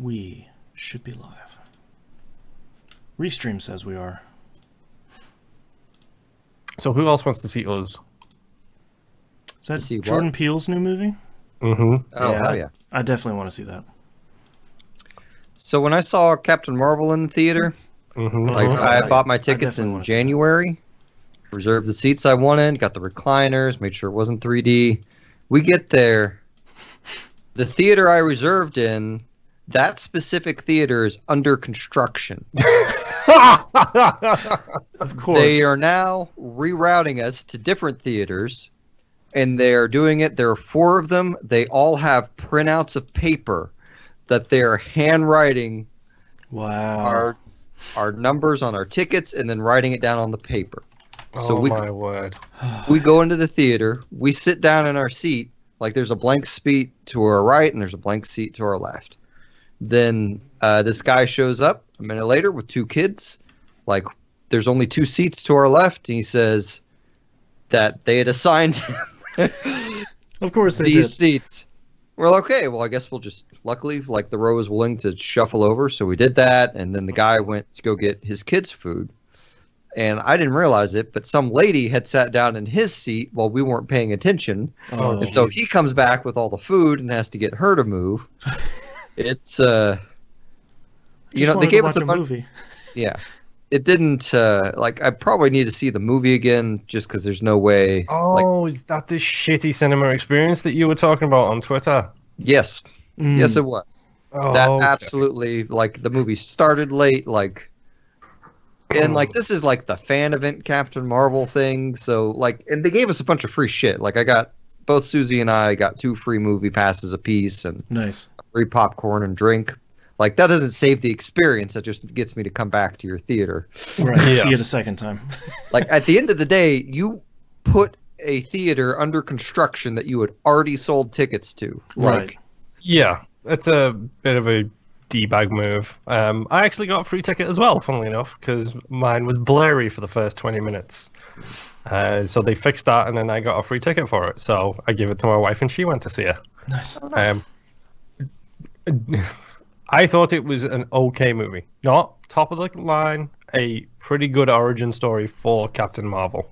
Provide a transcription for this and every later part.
We should be live. Restream says we are. So who else wants to see us? Is that Jordan Peele's new movie? Oh, hell yeah. I definitely want to see that. So when I saw Captain Marvel in the theater, I bought my tickets in January, reserved the seats I wanted, got the recliners, made sure it wasn't 3D. We get there, the theater I reserved in, that specific theater is under construction. Of course. They are now rerouting us to different theaters, and they're doing it. There are 4 of them. They all have printouts of paper that they're handwriting our numbers on our tickets and then writing it down on the paper. So my word. We go into the theater. We sit down in our seat. Like there's a blank seat to our right and there's a blank seat to our left. Then this guy shows up a minute later with 2 kids. Like there's only 2 seats to our left. And he says that they had assigned him of course they these did. seats. We're like, okay, well, I guess we'll just, luckily, like the row was willing to shuffle over. So we did that. And then the guy went to go get his kids' food. And I didn't realize it, but some lady had sat down in his seat while we weren't paying attention. And so he comes back with all the food and has to get her to move. It's, you know, they gave us a movie. Yeah. It didn't, like, I probably need to see the movie again just because there's no way. Oh, is that the shitty cinema experience that you were talking about on Twitter? Yes. Yes, it was. Absolutely, like, the movie started late, like, and, like, this is, like, the fan event Captain Marvel thing, so, like, and they gave us a bunch of free shit. Like, both Susie and I got 2 free movie passes apiece and free popcorn and drink. Like, that doesn't save the experience. That just gets me to come back to your theater. Right, see it a second time. Like, at the end of the day, you put a theater under construction that you had already sold tickets to. Like, yeah, it's a bit of a D-bag move. I actually got a free ticket as well, funnily enough, because mine was blurry for the first 20 minutes. So they fixed that, and then I got a free ticket for it. So I gave it to my wife, and she went to see it. Nice. I thought it was an okay movie. Not top of the line, a pretty good origin story for Captain Marvel.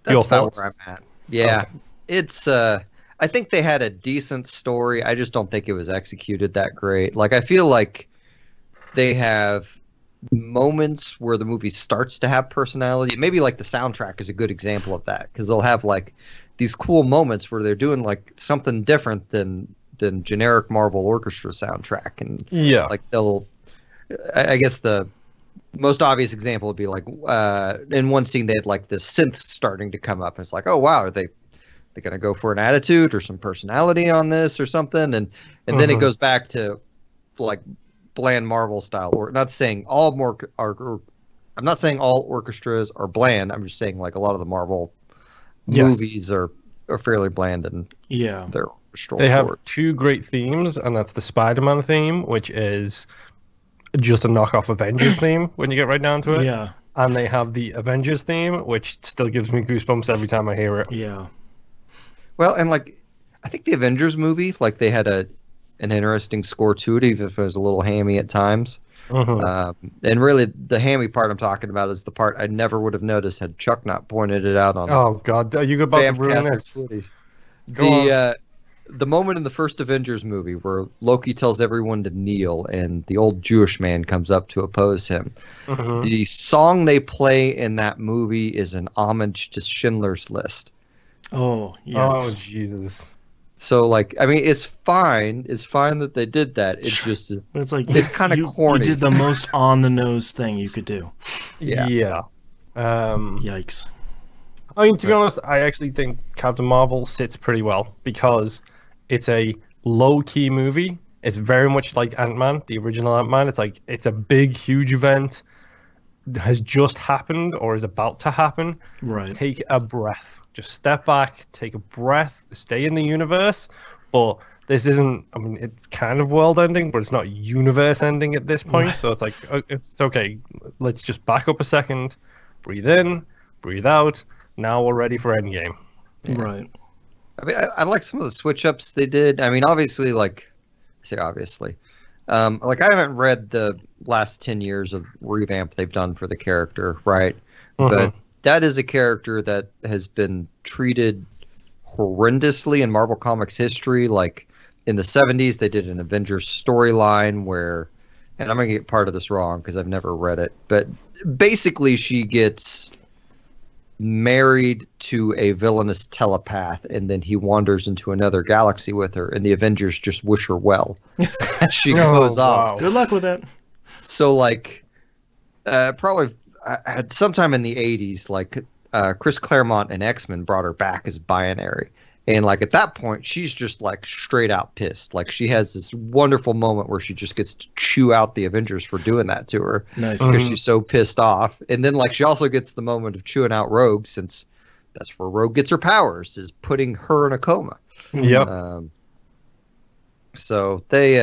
That's about where I'm at. Yeah. It's, I think they had a decent story. I just don't think it was executed that great. Like, I feel like they have moments where the movie starts to have personality. Maybe, like, the soundtrack is a good example of that, because they'll have, like, these cool moments where they're doing, like, something different than generic Marvel orchestra soundtrack, and like they'll, I guess the most obvious example would be like in one scene they had like this synth starting to come up, and it's like, oh wow, are they gonna go for an attitude or some personality on this or something, and then it goes back to like bland Marvel style. Or not saying all I'm not saying all orchestras are bland. I'm just saying like a lot of the Marvel movies are fairly bland, and they have 2 great themes, and that's the Spider-Man theme, which is just a knockoff Avengers theme when you get right down to it. Yeah. And they have the Avengers theme, which still gives me goosebumps every time I hear it. Yeah. Well, and like, I think the Avengers movie, like they had an interesting score to it, even if it was a little hammy at times. And really, the hammy part I'm talking about is the part I never would have noticed had Chuck not pointed it out on. Oh God, are you about to ruin this? The moment in the first Avengers movie where Loki tells everyone to kneel and the old Jewish man comes up to oppose him. The song they play in that movie is an homage to Schindler's List. Oh, yes. Oh, Jesus. So, like, I mean, it's fine. It's fine that they did that. It just is. But it's like, it's kind of corny. You did the most on-the-nose thing you could do. Yeah. Yikes. I mean, to be honest, I actually think Captain Marvel sits pretty well because it's a low-key movie. It's very much like Ant-Man, the original Ant-Man. It's like, it's a big, huge event that has just happened or is about to happen. Right. Take a breath. Just step back, take a breath, stay in the universe. But this isn't, I mean, it's kind of world-ending, but it's not universe-ending at this point. So it's like, it's okay. Let's just back up a second, breathe in, breathe out. Now we're ready for Endgame. Right. I mean, I like some of the switch-ups they did. I mean, obviously, like, say obviously. Like I haven't read the last 10 years of revamp they've done for the character, right? But that is a character that has been treated horrendously in Marvel Comics history. Like in the 70s, they did an Avengers storyline where, and I'm going to get part of this wrong because I've never read it, but basically she gets married to a villainous telepath, and then he wanders into another galaxy with her, and the Avengers just wish her well as she goes off. Good luck with that. So, like, probably at sometime in the 80s, like, Chris Claremont and X-Men brought her back as binary. And, like, at that point, she's just, like, straight out pissed. Like, she has this wonderful moment where she just gets to chew out the Avengers for doing that to her. Nice. Because she's so pissed off. And then, like, she also gets the moment of chewing out Rogue, since that's where Rogue gets her powers, is putting her in a coma. Yep. So they...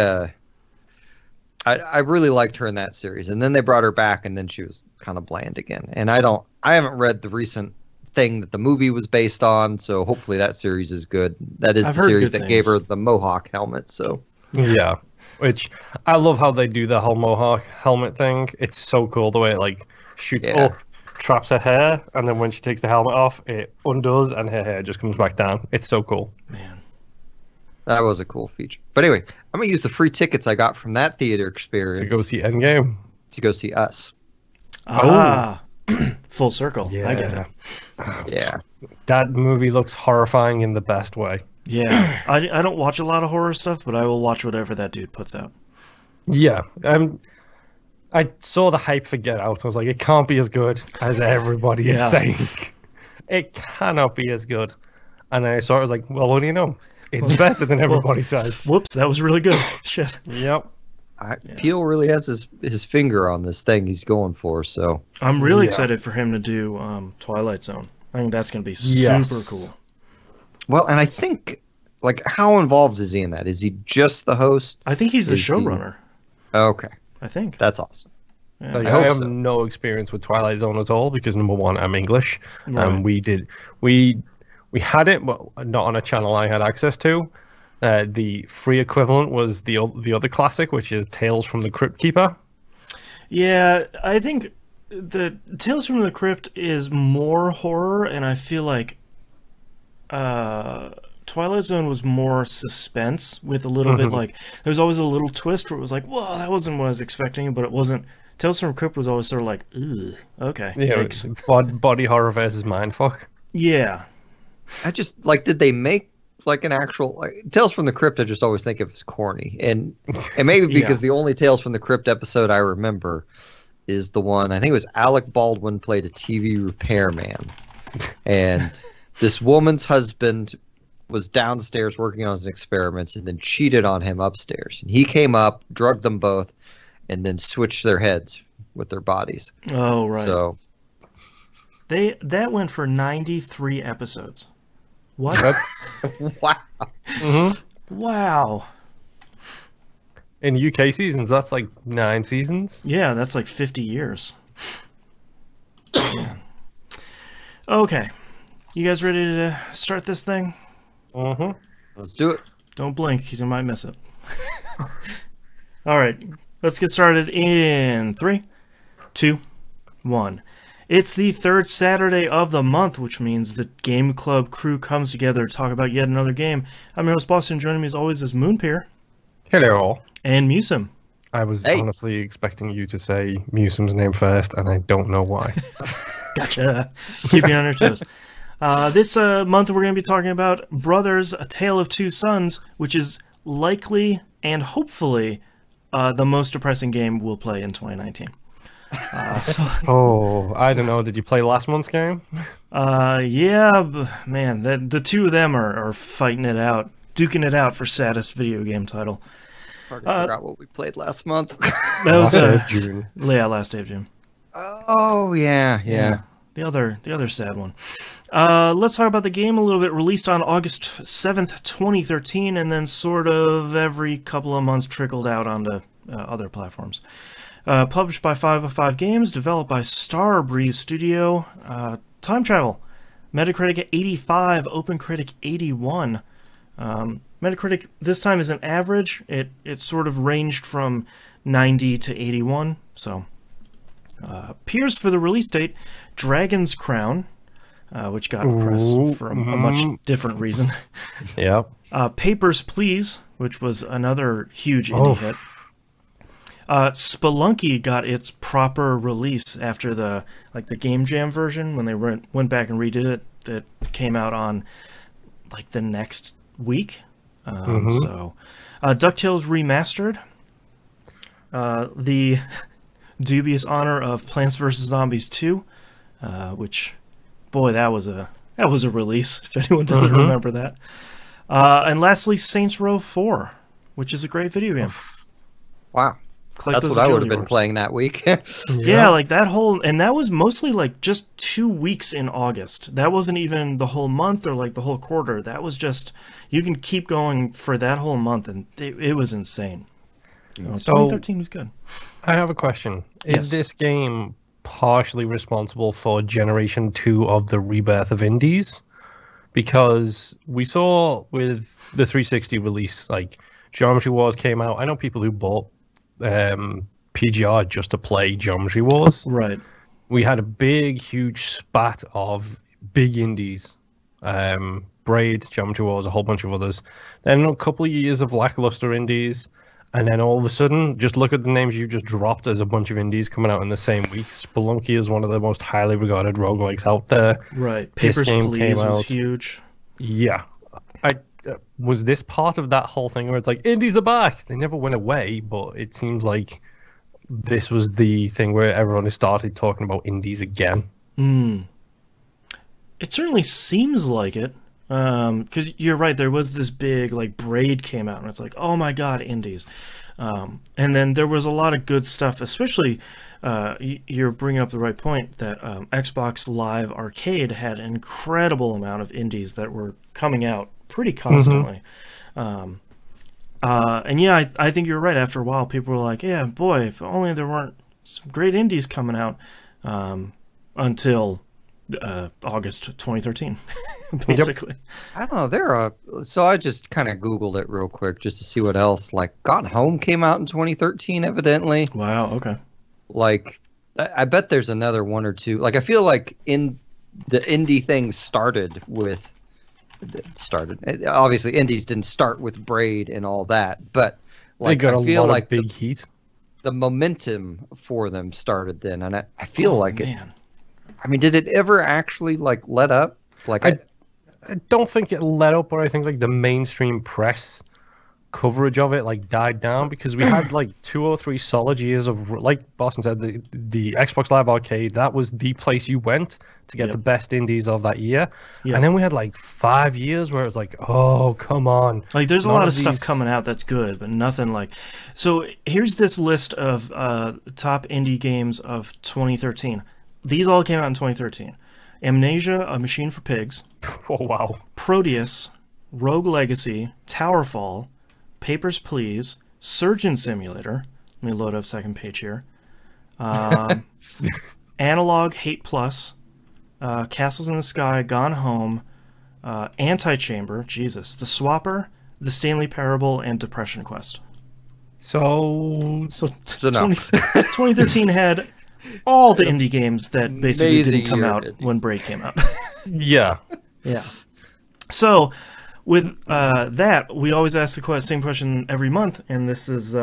I really liked her in that series. And then they brought her back, and then she was kind of bland again. And I haven't read the recent thing that the movie was based on, so hopefully that series is good. That is the series that gave her the Mohawk helmet, so yeah, which I love how they do the whole Mohawk helmet thing. It's so cool the way it like shoots up, traps her hair, and then when she takes the helmet off, it undoes and her hair just comes back down. It's so cool. Man, that was a cool feature. But anyway, I'm gonna use the free tickets I got from that theater experience to go see Endgame, to go see Us. Full circle. Yeah. I get it. Yeah, that movie looks horrifying in the best way. Yeah, I don't watch a lot of horror stuff, but I will watch whatever that dude puts out. Yeah, I saw the hype for Get Out. I was like, it can't be as good as everybody is saying. It cannot be as good. And then I saw it, I was like, well, what do you know? It's better than everybody says. Whoops, that was really good. Shit. Yep. Peele really has his finger on this thing he's going for, so I'm really excited for him to do Twilight Zone. I think that's going to be super cool. Well, and I think, like, how involved is he in that? Is he just the host? I think he's the showrunner. Okay. I think. That's awesome. Yeah. Like, I have no experience with Twilight Zone at all because, number one, I'm English. Right. We had it, but not on a channel I had access to. The free equivalent was the other classic, which is Tales from the Crypt Keeper. Yeah, I think the Tales from the Crypt is more horror, and I feel like Twilight Zone was more suspense with a little bit like there was always a little twist where it was like, whoa, that wasn't what I was expecting, but it wasn't. Tales from the Crypt was always sort of like, ugh, okay. Yeah, body horror versus mindfuck. Yeah. I just, like, did they make like an actual, like, Tales from the Crypt I just always think of as corny, and maybe because the only Tales from the Crypt episode I remember is the one, I think it was Alec Baldwin played a TV repairman, and this woman's husband was downstairs working on his experiments and then cheated on him upstairs, and he came up, drugged them both, and then switched their heads with their bodies. Oh, right. So that went for 93 episodes. What? Wow. Wow. In UK seasons, that's like 9 seasons. Yeah, that's like 50 years. Yeah. Okay. You guys ready to start this thing? Let's do it. Don't blink, because you might miss it. All right. Let's get started in 3, 2, 1. It's the third Saturday of the month, which means the Game Club crew comes together to talk about yet another game. I'm your host, Boston. Joining me as always is Moonpeer. Hello. And Musim. I was honestly expecting you to say Musim's name first, and I don't know why. Gotcha. Keep you on your toes. This month we're going to be talking about Brothers, A Tale of Two Sons, which is likely and hopefully the most depressing game we'll play in 2019. Oh, I don't know. Did you play last month's game? Yeah, man, the two of them are fighting it out, duking it out for saddest video game title. Hard to figure out what we played last month. That was June. Yeah, last day of June. Oh yeah. The other sad one. Let's talk about the game a little bit. Released on August 7th, 2013, and then sort of every couple of months trickled out onto other platforms. Published by 505 Games, developed by Starbreeze Studio. Time travel. Metacritic at 85, OpenCritic 81. Metacritic this time is an average. It sort of ranged from 90 to 81. So, peers for the release date, Dragon's Crown, which got press for a much different reason. Yeah. Papers, Please, which was another huge indie hit. Spelunky got its proper release after the Game Jam version when they went back and redid it. That came out on like the next week. So, DuckTales Remastered. The dubious honor of Plants vs. Zombies 2, which, boy, that was a release, if anyone doesn't remember that. And lastly, Saints Row 4, which is a great video game. Wow. That's what I would have been playing that week. Yeah, like that whole... And that was mostly like just 2 weeks in August. That wasn't even the whole month or like the whole quarter. That was just... You can keep going for that whole month, and it was insane. So 2013 was good. I have a question. Is this game partially responsible for Generation 2 of the rebirth of indies? Because we saw with the 360 release, like, Geometry Wars came out. I know people who bought PGR just to play Geometry Wars. Right. We had a big, huge spat of big indies. Braid, Geometry Wars, a whole bunch of others. Then a couple of years of lackluster indies. And then all of a sudden, just look at the names you just dropped. There's a bunch of indies coming out in the same week. Spelunky is one of the most highly regarded roguelikes out there. Right. Papers, Please was huge. Yeah. Was this part of that whole thing where it's like, indies are back? They never went away, but it seems like this was the thing where everyone has started talking about indies again. It certainly seems like it. Because you're right, there was this big, like, Braid came out, and it's like, oh my god, indies. And then there was a lot of good stuff, especially, you're bringing up the right point, that Xbox Live Arcade had an incredible amount of indies that were coming out pretty constantly. And yeah, I think you're right. After a while, people were like, yeah, boy, if only there weren't some great indies coming out, until August 2013, basically. Yep. I don't know. So I just kind of Googled it real quick just to see what else. Like, Got Home came out in 2013, evidently. Wow, okay. Like, I bet there's another one or two. Like, I feel like in the indie thing started. Obviously, indies didn't start with Braid and all that, but like, they got I feel lot like of big heat. The momentum for them started then, and I feel like man. I mean, did it ever actually like let up? Like, I don't think it let up, but I think like the mainstream press coverage of it like died down because we had like 2 or 3 solid years of, like Boston said, the Xbox Live Arcade. That was the place you went to get the best indies of that year. And then we had like 5 years where it was like, oh, come on. Like, there's a lot of stuff coming out that's good, but nothing like... So here's this list of top indie games of 2013. These all came out in 2013. Amnesia, A Machine for Pigs. Oh, wow. Proteus, Rogue Legacy, Towerfall, Papers, Please, Surgeon Simulator. Let me load up second page here. Analog, Hate Plus, Castles in the Sky, Gone Home, Antichamber, Jesus, The Swapper, The Stanley Parable, and Depression Quest. So 2013 had all the indie games that basically didn't come out when Braid came out. Yeah. So, with that, we always ask the same question every month, and this is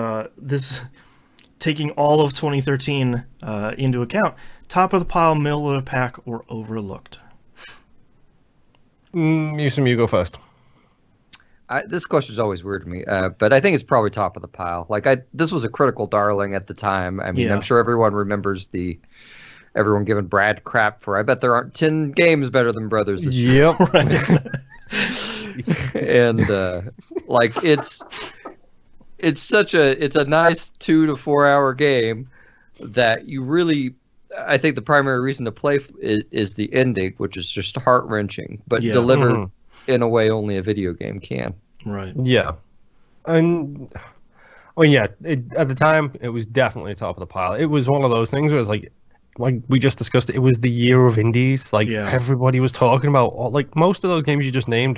taking all of 2013 into account. Top of the pile, middle of the pack, or overlooked? You go first. This question is always weird to me, but I think it's probably top of the pile. Like, this was a critical darling at the time. I mean, I'm sure everyone remembers everyone giving Brad crap for. I bet there aren't 10 games better than Brothers this year. And like, it's a nice 2 to 4 hour game that you really. I think the primary reason to play is the ending, which is just heart wrenching, but delivered in a way only a video game can. Right. Yeah. And at the time it was definitely top of the pile. It was one of those things where it was like we just discussed, it was the year of indies. Like everybody was talking about, like, most of those games you just named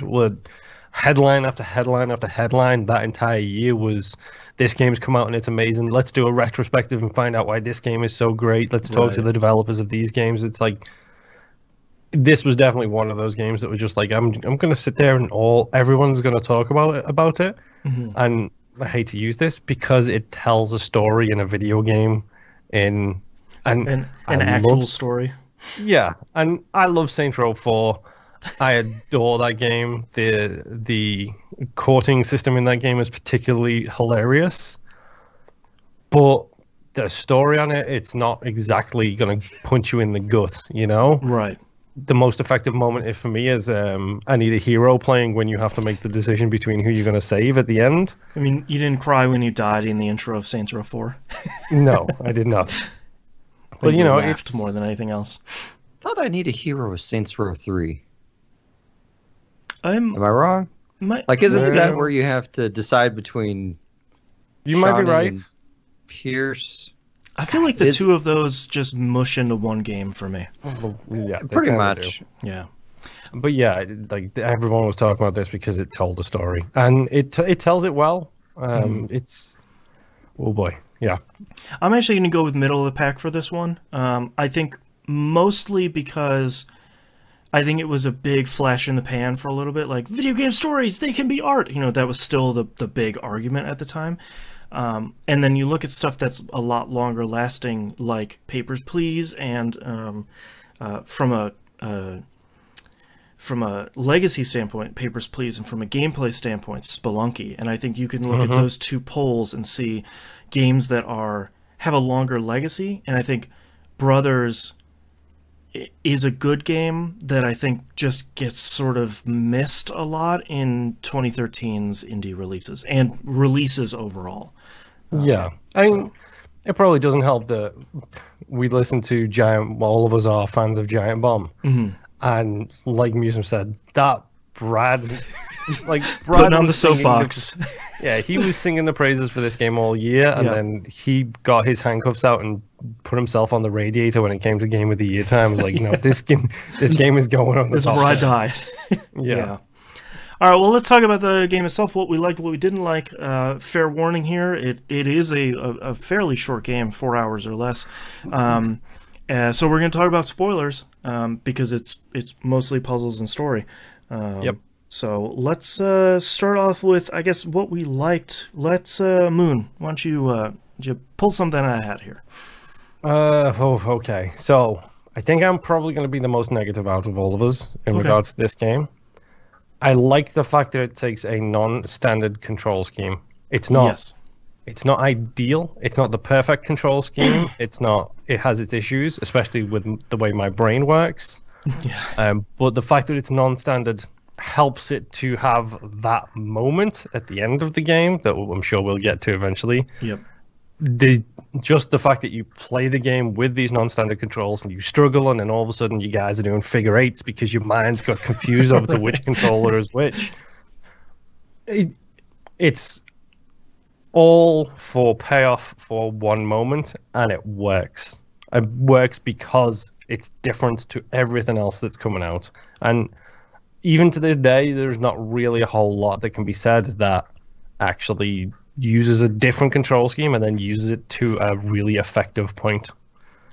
headline after headline after headline that entire year was, this game's come out and it's amazing. Let's do a retrospective and find out why this game is so great. Let's talk to the developers of these games. It's like, this was definitely one of those games that was just like, I'm going to sit there and everyone's going to talk about it. And I hate to use this because it tells a story in a video game, an actual story. Yeah, and I love Saints Row 4. I adore that game. The courting system in that game is particularly hilarious, but the story on it, it's not exactly going to punch you in the gut, you know? Right. The most effective moment for me is I need a hero playing when you have to make the decision between who you're going to save at the end. I mean, you didn't cry when you died in the intro of Saints Row 4. No, I did not. But you know, it's more than anything else. I thought I Need a Hero was Saints Row 3. Am I wrong? Isn't that where you have to decide between? You might be right. Pierce. I feel like the two of those just mush into one game for me. Yeah, pretty much. Yeah. But yeah, like everyone was talking about this because it told a story, and it tells it well. It's oh boy, yeah. I'm actually going to go with middle of the pack for this one. I think mostly because I think it was a big flash in the pan for a little bit. Like, video game stories, they can be art. You know, that was still the big argument at the time. And then you look at stuff that's a lot longer lasting, like Papers, Please, and from a legacy standpoint, Papers, Please, and from a gameplay standpoint, Spelunky. And I think you can look at those two polls and see games that have a longer legacy. And I think Brothers is a good game that I think just gets sort of missed a lot in 2013's indie releases and releases overall. Yeah, I mean, it probably doesn't help that we listen to all of us are fans of Giant Bomb, and like Musum said, that Brad putting on the soapbox. Yeah, he was singing the praises for this game all year, and then he got his handcuffs out and put himself on the radiator when it came to Game of the Year time. I was like, no, this game is going on. This is where I died. Yeah. All right, well, let's talk about the game itself, what we liked, what we didn't like. Fair warning here, it is a fairly short game, 4 hours or less. So we're going to talk about spoilers because it's mostly puzzles and story. Yep. So let's start off with, I guess, what we liked. Let's, Moon, why don't you pull something out of the hat here? Okay. So I think I'm probably going to be the most negative out of all of us in regards to this game. I like the fact that it takes a non-standard control scheme. It's not ideal. It's not the perfect control scheme. It has its issues, especially with the way my brain works. But the fact that it's non-standard helps it to have that moment at the end of the game that I'm sure we'll get to eventually. Yep. Just the fact that you play the game with these non-standard controls and you struggle, and then all of a sudden you guys are doing figure eights because your mind's got confused over to which controller is which. It's all for payoff for one moment, and it works. It works because it's different to everything else that's coming out. And even to this day, there's not really a whole lot that can be said that actually uses a different control scheme and then uses it to a really effective point.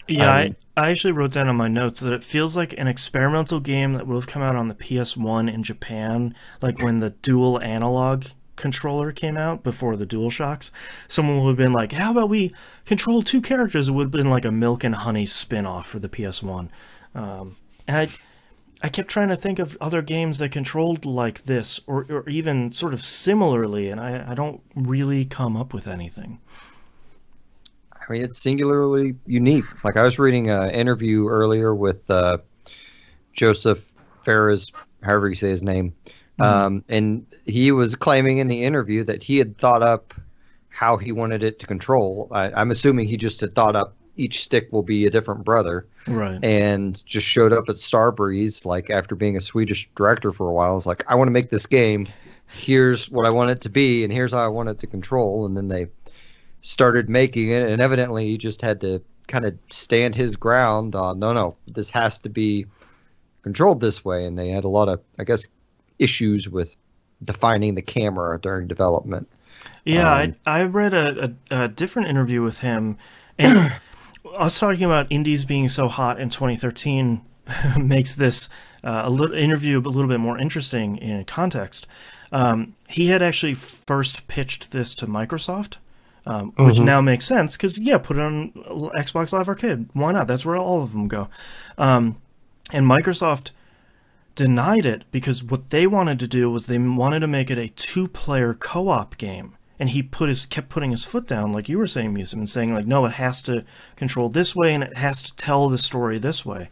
Yeah, I actually wrote down on my notes that it feels like an experimental game that would have come out on the PS1 in Japan, like when the dual analog controller came out before the DualShocks. Someone would have been like, how about we control two characters? It would have been like a Milk and Honey spin-off for the PS1. And I kept trying to think of other games that controlled like this, or even sort of similarly, and I don't really come up with anything. I mean, it's singularly unique. Like, I was reading an interview earlier with Joseph Ferris, however you say his name, and he was claiming in the interview that he had thought up how he wanted it to control. I'm assuming he just had thought up each stick will be a different brother. Right. And just showed up at Starbreeze, like, after being a Swedish director for a while. I was like, I want to make this game. Here's what I want it to be, and here's how I want it to control. And then they started making it, and evidently he just had to kind of stand his ground on, no, this has to be controlled this way. And they had a lot of, I guess, issues with defining the camera during development. Yeah, I read a different interview with him, and us talking about indies being so hot in 2013 makes this interview a little bit more interesting in context. He had actually first pitched this to Microsoft, which now makes sense because, yeah, put it on Xbox Live Arcade. Why not? That's where all of them go. And Microsoft denied it because what they wanted to do was they wanted to make it a 2-player co-op game. And he kept putting his foot down, like you were saying, Musim, and saying, like, no, it has to control this way and it has to tell the story this way.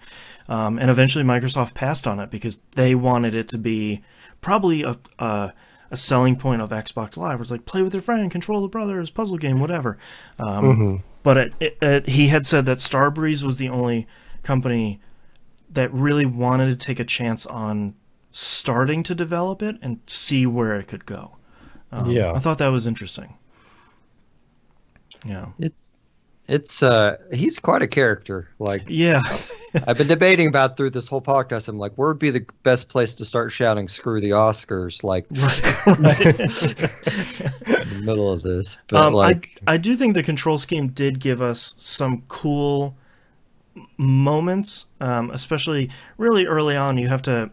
And eventually Microsoft passed on it because they wanted it to be probably a selling point of Xbox Live. Where it's like, play with your friend, control the brothers, puzzle game, whatever. But he had said that Starbreeze was the only company that really wanted to take a chance on starting to develop it and see where it could go. I thought that was interesting. Yeah, it's he's quite a character. Like, yeah, I've been debating about through this whole podcast. I'm like, where would be the best place to start shouting "Screw the Oscars"? Like, in the middle of this. But I do think the control scheme did give us some cool moments, especially really early on. You have to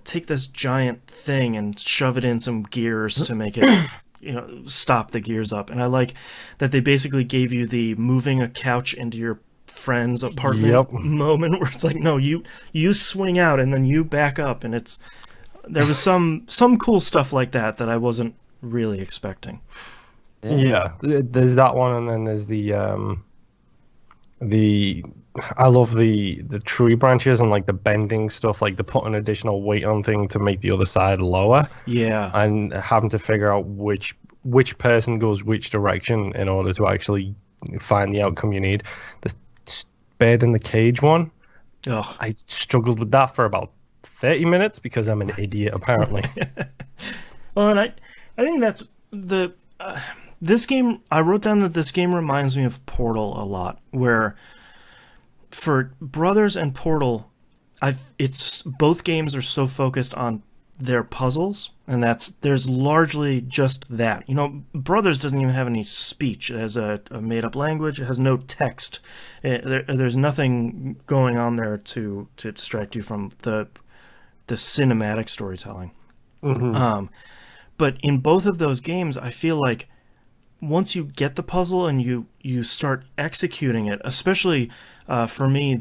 take this giant thing and shove it in some gears to make it, stop the gears up. And I like that they basically gave you the moving a couch into your friend's apartment moment where it's like, no, you swing out and then you back up, and there was some cool stuff like that I wasn't really expecting. Yeah, there's that one, and then there's I love the tree branches and like the bending stuff, like the putting additional weight on thing to make the other side lower. Yeah, and having to figure out which person goes which direction in order to actually find the outcome you need. The bed in the cage one, I struggled with that for about 30 minutes because I'm an idiot apparently. Well, and I think that's this game. I wrote down that this game reminds me of Portal a lot, where for Brothers and Portal, both games are so focused on their puzzles, and there's largely just that. Brothers doesn't even have any speech. It has a made-up language. It has no text. There's nothing going on there to distract you from the cinematic storytelling. But in both of those games, I feel like once you get the puzzle and you start executing it, especially for me,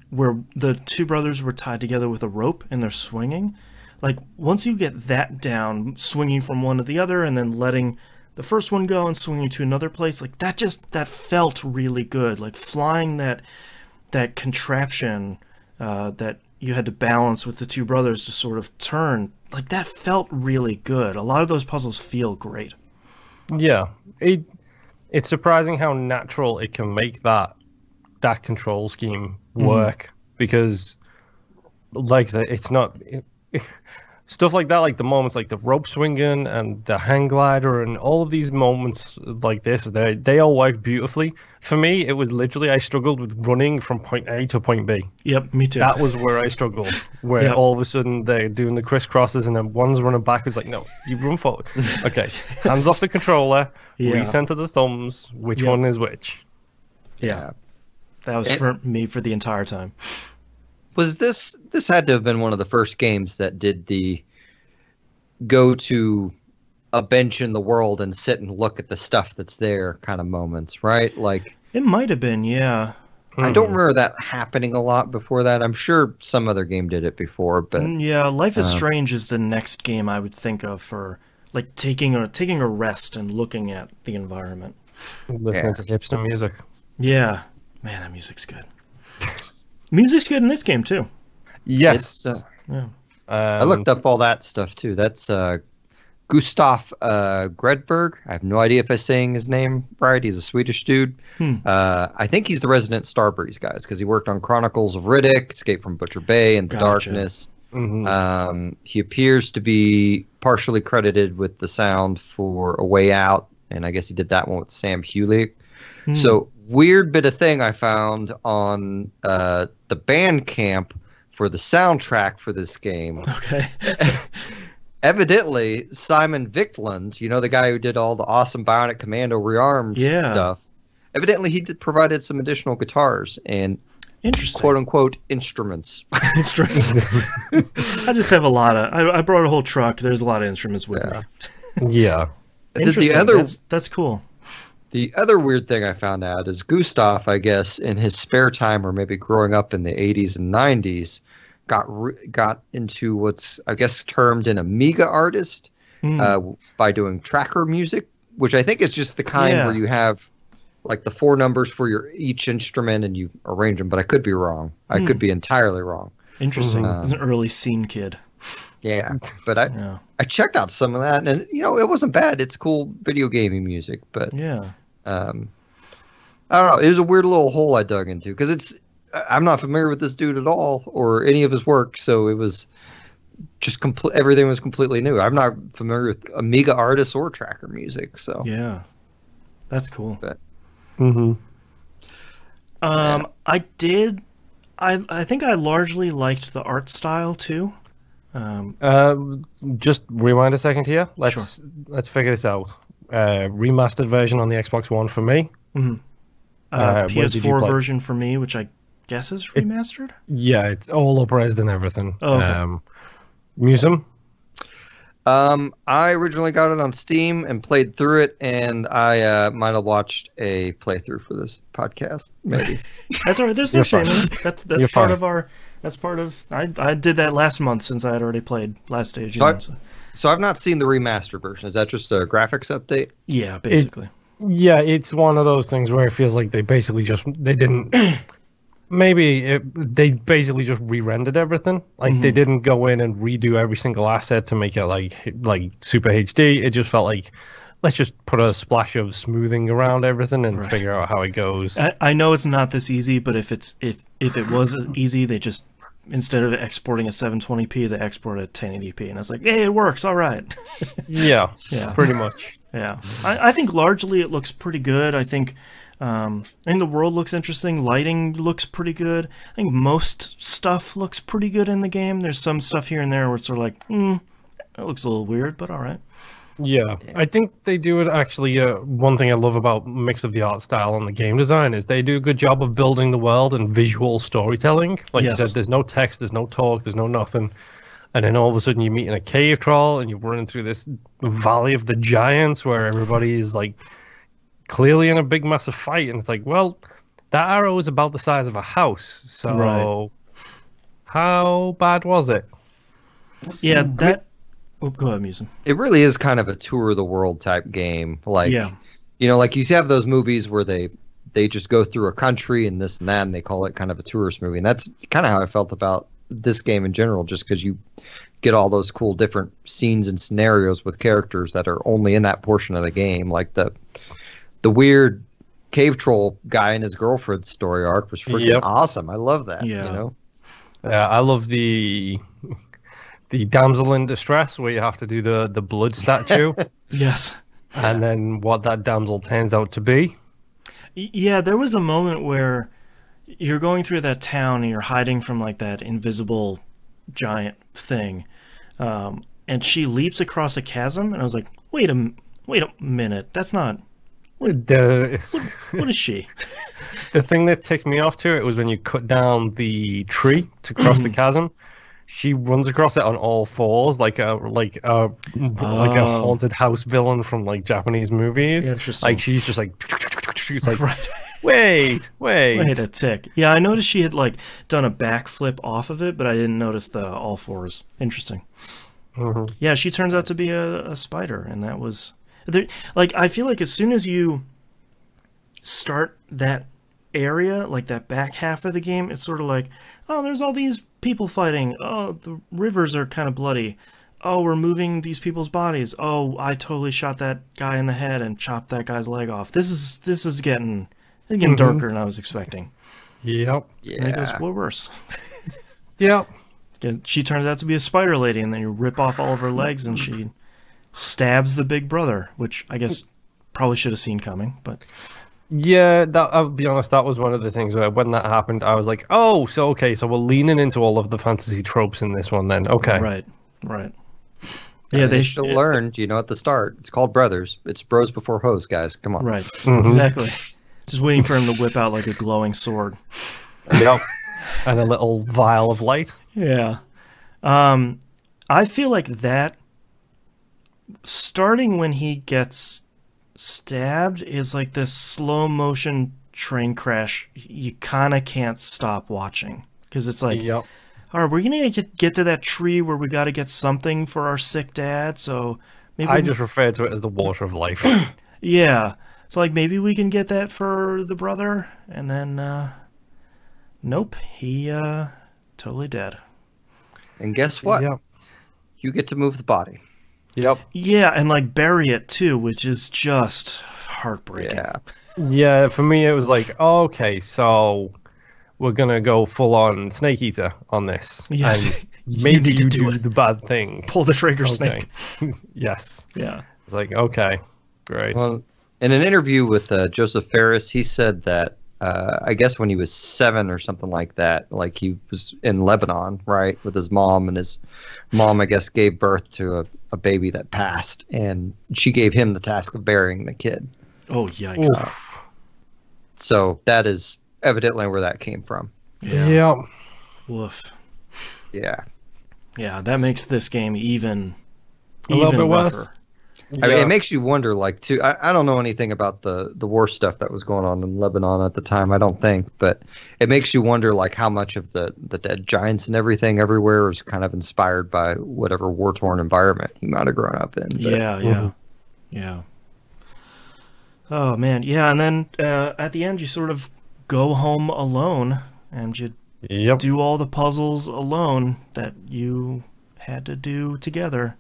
where the two brothers were tied together with a rope and they're swinging, like once you get that down, swinging from one to the other and then letting the first one go and swinging to another place, like that felt really good. Like flying that contraption that you had to balance with the two brothers to sort of turn, like that felt really good. A lot of those puzzles feel great. Yeah, it's surprising how natural it can make that control scheme work, because like it's not stuff like that, like the moments like the rope swinging and the hang glider and all of these moments like this, they all work beautifully. For me, it was literally I struggled with running from point A to point B. Yep, me too. That was where I struggled, where all of a sudden they're doing the crisscrosses and then one's running backwards, like, no, you run forward. Okay, hands off the controller, recenter the thumbs, which one is which. Yeah. That was for me for the entire time. Was this had to have been one of the first games that did the go to a bench in the world and sit and look at the stuff that's there kind of moments, right? Like, it might have been, yeah. I don't remember that happening a lot before that. I'm sure some other game did it before, but yeah, Life is Strange is the next game I would think of for like taking a rest and looking at the environment. Listening to hipster music. Yeah. Man, that music's good. Music's good in this game too. Yes. I looked up all that stuff too. That's Gustav Gredberg. I have no idea if I'm saying his name right. He's a Swedish dude. I think he's the resident Starbreeze guys because he worked on Chronicles of Riddick, Escape from Butcher Bay, and The Darkness. He appears to be partially credited with the sound for A Way Out, and I guess he did that one with Sam Hewlett. So weird bit of thing I found on the Bandcamp for the soundtrack for this game. Okay. evidently Simon Victland, you know, the guy who did all the awesome Bionic Commando rearmed stuff. Evidently, he provided some additional guitars and quote-unquote instruments. Instruments. I just have a lot of... I brought a whole truck. There's a lot of instruments with me. Yeah. Interesting. That's cool. The other weird thing I found out is Gustav, I guess, in his spare time or maybe growing up in the 80s and 90s, got into what's, I guess, termed an Amiga artist by doing tracker music, which I think is just the kind where you have like the 4 numbers for each instrument and you arrange them, but I could be wrong. I could be entirely wrong. Interesting. He's an early scene kid. Yeah, but I checked out some of that, and you know, it wasn't bad. It's cool video gaming music, but I don't know. It was a weird little hole I dug into because I'm not familiar with this dude at all or any of his work, so it was just everything was completely new. I'm not familiar with Amiga artists or tracker music, so yeah, that's cool. But, I did. I think I largely liked the art style too. Just rewind a second here. Let's figure this out. Remastered version on the Xbox One for me. PS4 version for me, which I guess is remastered. Yeah, it's all up-resed and everything. Oh, okay. Museum. I originally got it on Steam and played through it, and I might have watched a playthrough for this podcast. Maybe that's all right. There's no shame in it. That's part of our. That's part of. I did that last month since I had already played last stage. So I've not seen the remaster version. Is that just a grafics update? Yeah, basically. It's one of those things where it feels like they basically they didn't. They basically just re-rendered everything. Like they didn't go in and redo every single asset to make it like super HD. It just felt like, let's just put a splash of smoothing around everything and figure out how it goes. I know it's not this easy, but if it was easy, they just, instead of exporting a 720p, they export a 1080p, and I was like, hey, it works, all right. yeah, pretty much. Yeah, I think largely it looks pretty good. I think the world looks interesting. Lighting looks pretty good. I think most stuff looks pretty good in the game. There's some stuff here and there where it's sort of like, that looks a little weird, but all right. Yeah, I think they do it actually. One thing I love about mix of the art style and the game design is they do a good job of building the world and visual storytelling. Like you said, there's no text, there's no talk, there's no nothing. And then all of a sudden you meet in a cave troll and you're running through this valley of the giants where everybody is like clearly in a big massive fight. And it's like, well, that arrow is about the size of a house. So how bad was it? Yeah, that... Oh, go ahead, Musen. It really is kind of a tour of the world type game. Like, you know, like you have those movies where they just go through a country and this and that, and they call it kind of a tourist movie. And that's kind of how I felt about this game in general, just because you get all those cool different scenes and scenarios with characters that are only in that portion of the game. Like the weird cave troll guy and his girlfriend's story arc was freaking awesome. I love that. Yeah. You know? I love the damsel in distress where you have to do the blood statue. Yes. And then what that damsel turns out to be. Yeah, there was a moment where you're going through that town and you're hiding from like that invisible giant thing. And she leaps across a chasm and I was like, wait a minute. That's not... What is she? The thing that ticked me off to it was when you cut down the tree to cross the chasm. She runs across it on all fours, like a haunted house villain from like Japanese movies. Interesting. Like she's just like, she's like, wait a tick. Yeah, I noticed she had like done a backflip off of it, but I didn't notice the all fours. Interesting. Yeah, she turns out to be a spider, and that was like, I feel like as soon as you start that area, like that back half of the game, it's sort of like, oh, there's all these people fighting. Oh, the rivers are kind of bloody. Oh, we're moving these people's bodies. Oh, I totally shot that guy in the head and chopped that guy's leg off. This is getting darker than I was expecting. Yep. Yeah. And it goes, well, worse. Yep. She turns out to be a spider lady, and then you rip off all of her legs, and she stabs the big brother, which I guess probably should have seen coming, but... Yeah, I'll be honest, that was one of the things where when that happened, I was like, oh, so we're leaning into all of the fantasy tropes in this one then. Okay. Right. Yeah, they should have learned, at the start. It's called brothers. It's bros before hoes, guys. Come on. Right. Exactly. Just waiting for him to whip out like a glowing sword. Yep. And a little vial of light. Yeah. I feel like that, starting when he gets stabbed, is like this slow motion train crash. You kind of can't stop watching. Because it's like, yep. All right, we're going to get to that tree where we got to get something for our sick dad, so maybe... I just refer to it as the water of life. Yeah. So, like, maybe we can get that for the brother, and then, nope, he, totally dead. And guess what? Yep. You get to move the body. Yep. Yeah, and, like, bury it, too, which is just heartbreaking. Yeah. Yeah, for me, it was like, okay, so... we're gonna go full on Snake Eater on this. Yes, and maybe you do it. the bad thing. Pull the trigger, Snake. Yes. Yeah. It's like, okay, great. Well, in an interview with Joseph Ferris, he said that I guess when he was 7 or something like that, like he was in Lebanon, right, with his mom, and his mom, I guess, gave birth to a baby that passed, and she gave him the task of burying the kid. Oh, yikes. So that is evidently where that came from. Yeah. Woof. Yeah. Yeah, that makes this game even little bit worse. rougher. I mean, it makes you wonder, like, too. I don't know anything about the war stuff that was going on in Lebanon at the time, I don't think, but it makes you wonder, like, how much of the dead giants and everything everywhere is kind of inspired by whatever war-torn environment he might have grown up in. But, Yeah. Oh, man. Yeah, and then at the end, you sort of go home alone, and you do all the puzzles alone that you had to do together.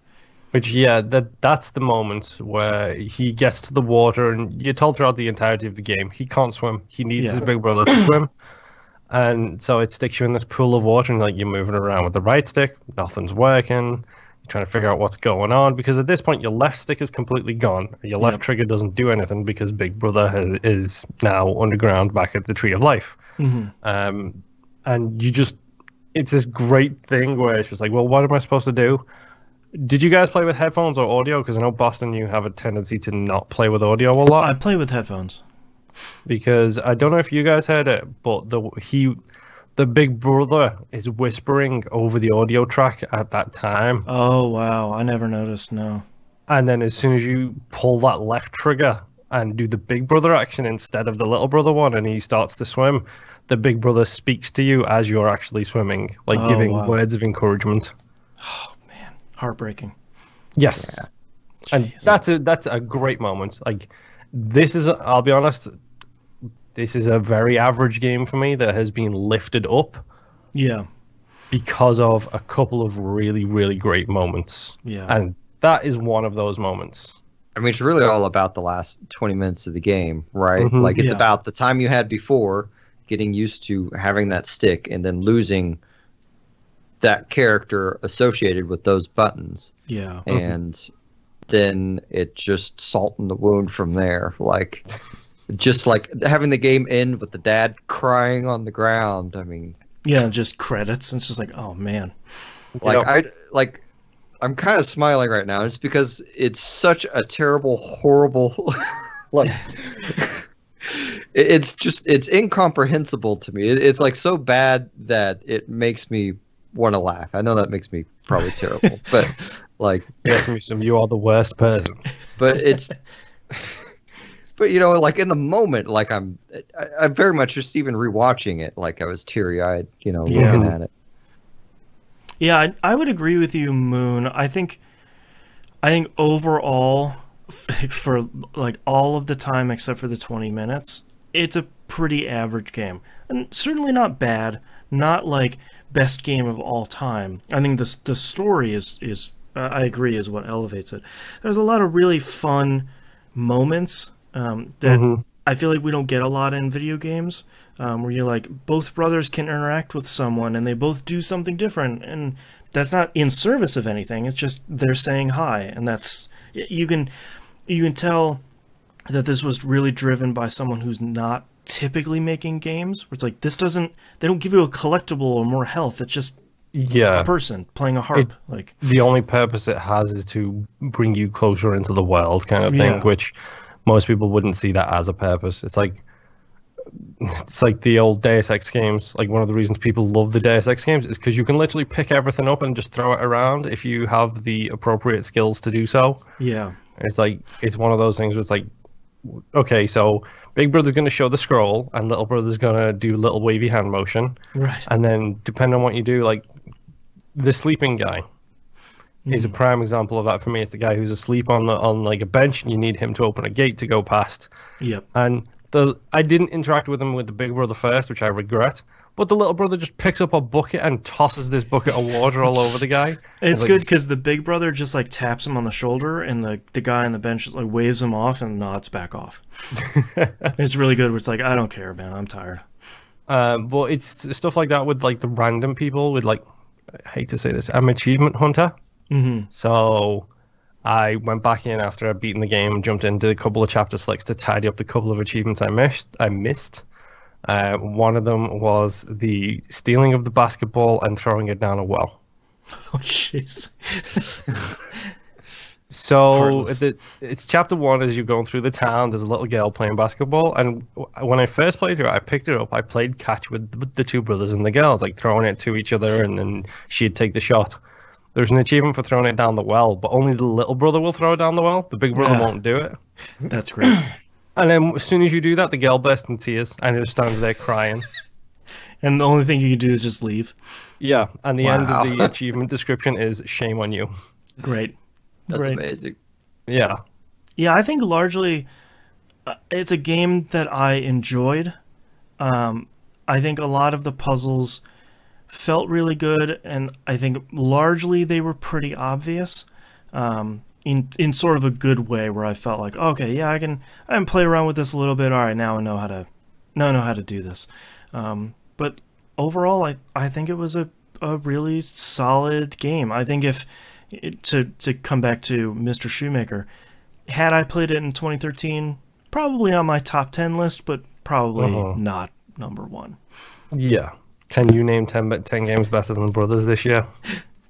Which, yeah, that's the moment where he gets to the water, and you're told throughout the entirety of the game, he can't swim. He needs his big brother to swim. And so it sticks you in this pool of water, and like you're moving around with the right stick, nothing's working. You're trying to figure out what's going on, because at this point, your left stick is completely gone. Your left trigger doesn't do anything because Big Brother is now underground back at the Tree of Life. And you just, it's this great thing where it's just like, well, what am I supposed to do? Did you guys play with headphones or audio? Because I know, Boston, you have a tendency to not play with audio a lot. I play with headphones. Because I don't know if you guys heard it, but the Big Brother is whispering over the audio track at that time. Oh, wow. I never noticed, no. And then as soon as you pull that left trigger and do the Big Brother action instead of the Little Brother one, and he starts to swim, the Big Brother speaks to you as you're actually swimming, like giving words of encouragement. Oh, man. Heartbreaking. Yes. Yeah. And that's a great moment. Like, this is, I'll be honest, this is a very average game for me that has been lifted up. Yeah. Because of a couple of really, really great moments. Yeah. And that is one of those moments. I mean, it's really all about the last 20 minutes of the game, right? Like, it's about the time you had before, getting used to having that stick, and then losing that character associated with those buttons. Yeah. And then it just salt in the wound from there. Like, just like having the game end with the dad crying on the ground. I mean, yeah, just credits. And it's just like, oh man. Like, I'm kind of smiling right now just because it's such a terrible, horrible, like, it's incomprehensible to me. It's like so bad that it makes me want to laugh. I know that makes me probably terrible, but like, yes, you are the worst person. But it's, but like in the moment, like I very much just even rewatching it, like I was teary eyed, looking at it. Yeah, I would agree with you, Moon. I think overall, for like all of the time except for the 20 minutes, it's a pretty average game, and certainly not bad. Not like best game of all time. I think the story is I agree, is what elevates it. There's a lot of really fun moments that I feel like we don't get a lot in video games, where you're like, both brothers can interact with someone and they both do something different, and that's not in service of anything. It's just they're saying hi, and that's, you can tell that this was really driven by someone who's not typically making games, where it's like, they don't give you a collectible or more health. It's just Yeah. a person playing a harp. Like the only purpose it has is to bring you closer into the world, kind of thing, Yeah. which most people wouldn't see that as a purpose. It's like the old Deus Ex games. Like, one of the reasons people love the Deus Ex games is because you can literally pick everything up and just throw it around if you have the appropriate skills to do so. yeah, It's like, it's one of those things where it's like, okay, so Big Brother's going to show the scroll and Little Brother's going to do little wavy hand motion. right. And then, depending on what you do, like, the sleeping guy is a prime example of that for me. It's the guy who's asleep on like a bench, and you need him to open a gate to go past. Yep. And I didn't interact with him with the Big Brother first, which I regret. But the Little Brother just picks up a bucket and tosses this bucket of water all over the guy. It's like, good because the Big Brother just like taps him on the shoulder, and the guy on the bench like waves him off and nods back off. It's really good. Where it's like, I don't care, man. I'm tired. but it's stuff like that with like the random people with like, I hate to say this, I'm achievement hunter. Mm-hmm. So I went back in after I'd beaten the game and jumped into a couple of chapter selects to tidy up the couple of achievements I missed. One of them was the stealing of the basketball and throwing it down a well. Oh, jeez. So Heartless. it's chapter 1 as you're going through the town. There's a little girl playing basketball, and when I first played through it, I picked it up. I played catch with the two brothers and the girls, like throwing it to each other, and then she'd take the shot. There's an achievement for throwing it down the well, but only the little brother will throw it down the well. The big brother Yeah. won't do it. That's great. And then as soon as you do that, the girl bursts into tears and just stands there crying. And the only thing you can do is just leave. Yeah, and the end Wow. of the achievement description is shame on you. Great. That's Great. amazing. Yeah. Yeah, I think largely it's a game that I enjoyed. I think a lot of the puzzles felt really good, and I think largely they were pretty obvious. In sort of a good way, where I felt like, okay, yeah, I can play around with this a little bit. All right, now I know how to do this. But overall, I think it was a really solid game. I think to come back to Mr. Shoemaker, had I played it in 2013, probably on my top 10 list, but probably not number 1. Yeah. Can you name 10 games better than Brothers this year?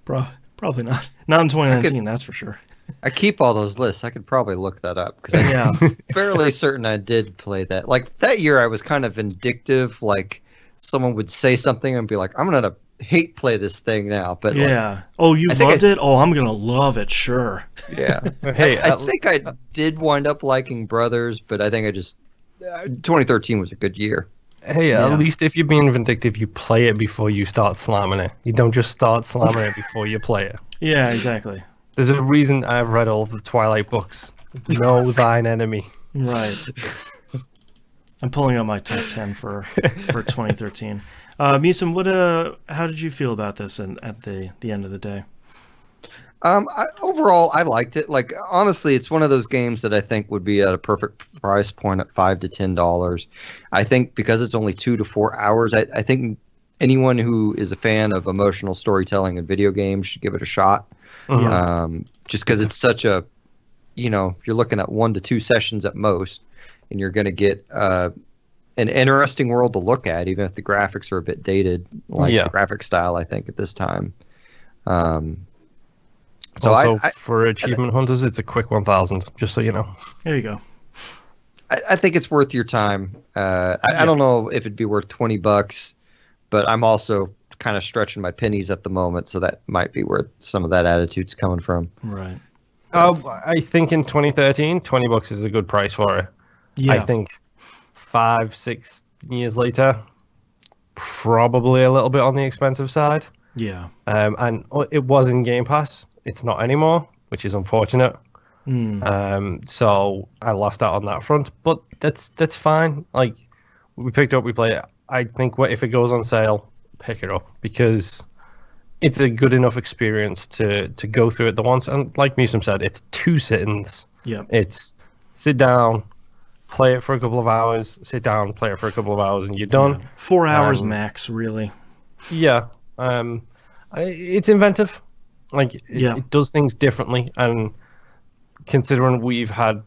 Probably not. Not in 2019, that's for sure. I keep all those lists. I could probably look that up because Yeah. I'm fairly certain I did play that. Like that year, I was kind of vindictive. Like someone would say something and be like, "I'm gonna hate play this thing now." But like, Yeah. Oh, you I think loved it? Oh, I'm gonna love it, sure. yeah. Hey, I think I did wind up liking Brothers, but I think I just 2013 was a good year. Hey, Yeah. at least if you're being vindictive, you play it before you start slamming it. You don't just start slamming it before you play it. Yeah, exactly. There's a reason I've read all of the Twilight books. Know thine enemy. Right. I'm pulling out my top 10 for 2013. Misum, how did you feel about this at the end of the day? Overall, I liked it. Like honestly, it's one of those games that I think would be at a perfect price point at $5 to $10. I think because it's only 2 to 4 hours, I think anyone who is a fan of emotional storytelling in video games should give it a shot. Just because it's such a, if you're looking at 1 to 2 sessions at most, and you're going to get an interesting world to look at, even if the graphics are a bit dated, like the graphic style, I think, at this time. So also, for achievement hunters, it's a quick 1,000, just so you know. There you go. I think it's worth your time. I don't know if it'd be worth $20, but I'm also kind of stretching my pennies at the moment, so that might be where some of that attitude's coming from. Right. I think in 2013, $20 is a good price for it. Yeah. I think 5-6 years later, probably a little bit on the expensive side. Yeah. And it was in Game Pass. It's not anymore, which is unfortunate. So I lost out on that front, but that's fine. Like, we picked up, we played it. I think if it goes on sale, pick it up, because it's a good enough experience to go through it the once. And like Misum said, it's 2 sittings. Yeah. It's sit down, play it for a couple of hours, sit down, play it for a couple of hours, and you're done. Yeah. 4 hours max, really. Yeah. It's inventive. Like, it does things differently. And considering we've had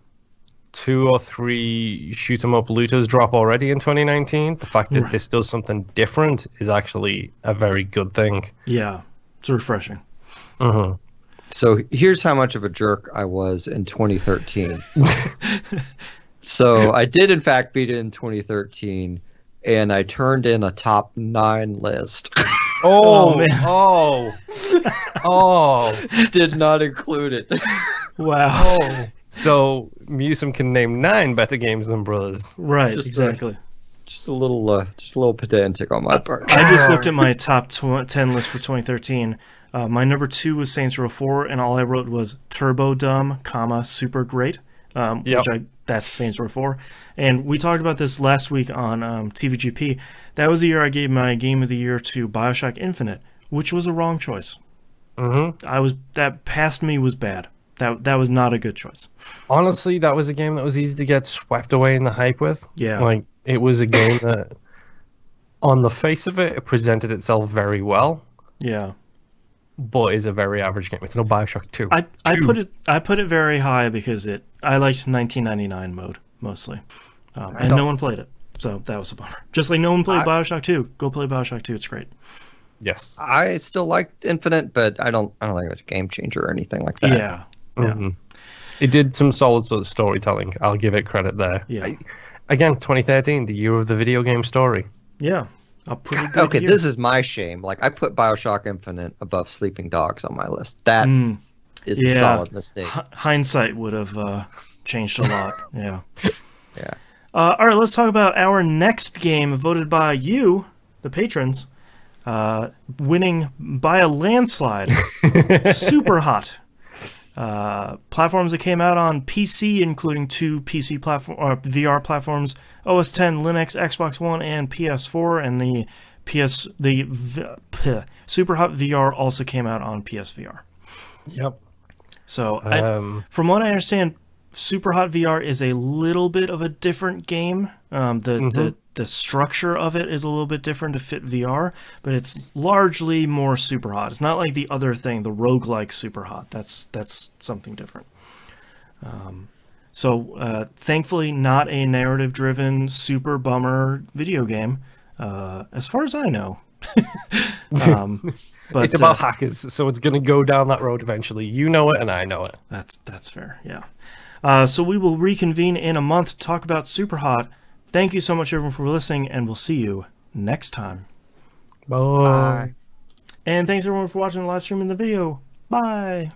2 or 3 shoot 'em up looters drop already in 2019. The fact that this does something different is actually a very good thing. Yeah, it's refreshing. So here's how much of a jerk I was in 2013. So I did in fact beat it in 2013, and I turned in a top 9 list. Oh, man. Oh. Did not include it. Wow. Oh. So Musum can name 9 better games than Brothers. Right, Just, exactly. Just a little pedantic on my part. I just looked at my top 10 list for 2013. My number 2 was Saints Row 4, and all I wrote was Turbo Dumb, comma, super great. That's Saints Row 4. And we talked about this last week on TVGP. That was the year I gave my Game of the Year to BioShock Infinite, which was a wrong choice. That past me was bad. That was not a good choice. Honestly, that was a game that was easy to get swept away in the hype with. Yeah. Like, it was a game that, on the face of it, it presented itself very well. Yeah. But is a very average game. It's no BioShock 2. I put it very high because I liked 1999 mode mostly, and no one played it, so that was a bummer. Just like no one played BioShock 2. Go play BioShock 2. It's great. Yes. I still liked Infinite, but I don't think it was a game changer or anything like that. Yeah. Yeah. It did some solid sort of storytelling. I'll give it credit there. Yeah. Again, 2013, the year of the video game story. Yeah. A pretty good Okay, year. this is my shame. Like, I put BioShock Infinite above Sleeping Dogs on my list. That is a solid mistake. Hindsight would have changed a lot. Yeah. Yeah. All right, let's talk about our next game voted by you, the patrons, winning by a landslide. Super Hot. Platforms that came out on PC, including 2 PC VR platforms, OS X, Linux, Xbox One, and PS4, and the Super Hot VR also came out on PSVR. Yep. So, from what I understand, Super Hot VR is a little bit of a different game. The structure of it is a little bit different to fit VR, but it's largely more Super Hot. It's not like the other thing, the roguelike Super Hot. That's something different. Thankfully, not a narrative-driven, super bummer video game, as far as I know. But it's about hackers, so it's going to go down that road eventually. You know it, and I know it. That's fair, yeah. So we will reconvene in a month to talk about Super Hot. Thank you so much, everyone, for listening, and we'll see you next time. Bye. And thanks, everyone, for watching the live stream and the video. Bye.